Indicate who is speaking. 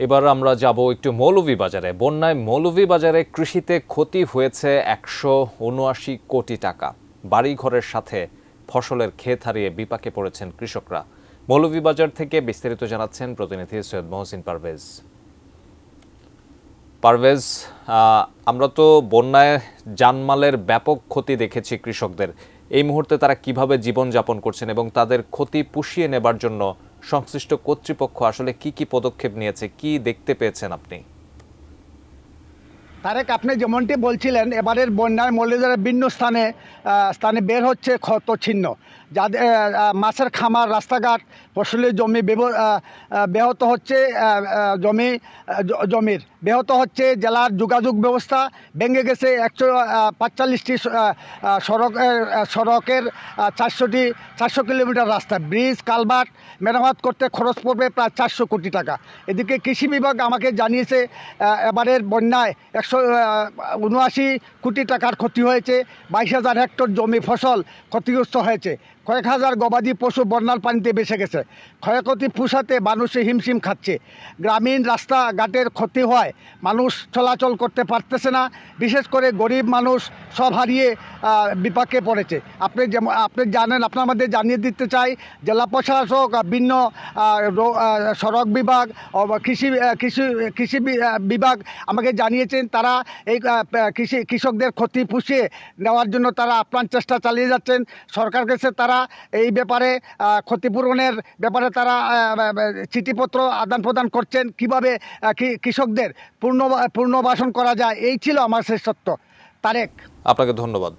Speaker 1: এবার আমরা যাব একটু মৌলভীবাজারে। বন্যায় মৌলভীবাজারে কৃষিতে ক্ষতি হয়েছে 179 কোটি টাকা। বাড়িঘরের সাথে ফসলের ক্ষেত হারিয়ে বিপাকে পড়েছেন কৃষকরা। মৌলভীবাজার থেকে বিস্তারিত জানাচ্ছেন প্রতিনিধি সৈয়দ মহসিন পারভেজ। পারভেজ, আমরা তো বন্যায় জানমালের ব্যাপক ক্ষতি দেখেছি কৃষকদের। এই মুহূর্তে তারা কিভাবে জীবনযাপন করছেন এবং তাদের ক্ষতি পুষিয়ে নেবার জন্য সংশ্লিষ্ট কর্তৃপক্ষ আসলে কি পদক্ষেপ নিয়েছে, কি দেখতে পেয়েছেন আপনি?
Speaker 2: তারেক, আপনি যেমনটি বলছিলেন, এবারের বন্যায় মৌলভীবাজারের বিভিন্ন স্থানে বের হচ্ছে ক্ষত ছিন্ন, যাদের মাছের খামার, রাস্তাঘাট, ফসলের জমি ব্যাহত হচ্ছে, জমির ব্যাহত হচ্ছে। জেলার যোগাযোগ ব্যবস্থা ভেঙে গেছে। 145টি সড়কের 400 কিলোমিটার রাস্তা, ব্রিজ, কালভার্ট মেরামত করতে খরচ পড়বে প্রায় 400 কোটি টাকা। এদিকে কৃষি বিভাগ আমাকে জানিয়েছে এবারের বন্যায় 179 কোটি টাকার ক্ষতি হয়েছে। 22,000 হেক্টর জমি ফসল ক্ষতিগ্রস্ত হয়েছে। কয়েক হাজার গবাদি পশু বন্যার পানিতে ভেসে গেছে। ক্ষয়ক্ষতি পুষাতে মানুষে হিমশিম খাচ্ছে। গ্রামীণ রাস্তাঘাটের ক্ষতি হয়, মানুষ চলাচল করতে পারতেছে না। বিশেষ করে গরিব মানুষ সব হারিয়ে বিপাকে পড়েছে। আপনি জানেন, আপনার মধ্যে জানিয়ে দিতে চাই, জেলা প্রশাসক, ভিন্ন সড়ক বিভাগ, কৃষি বিভাগ আমাকে জানিয়েছেন তারা এই কৃষকদের ক্ষতি পুষিয়ে নেওয়ার জন্য তারা আপ্রাণ চেষ্টা চালিয়ে যাচ্ছেন। সরকার কাছে তারা এই ব্যাপারে ক্ষতিপূরণের ব্যাপারে তারা চিঠিপত্র আদান প্রদান করছেন। কিভাবে কৃষকদের পুনর্বাসন করা যায়, এই ছিল আমার শ্রেষ্ঠত্ব। তারেক,
Speaker 1: আপনাকে ধন্যবাদ।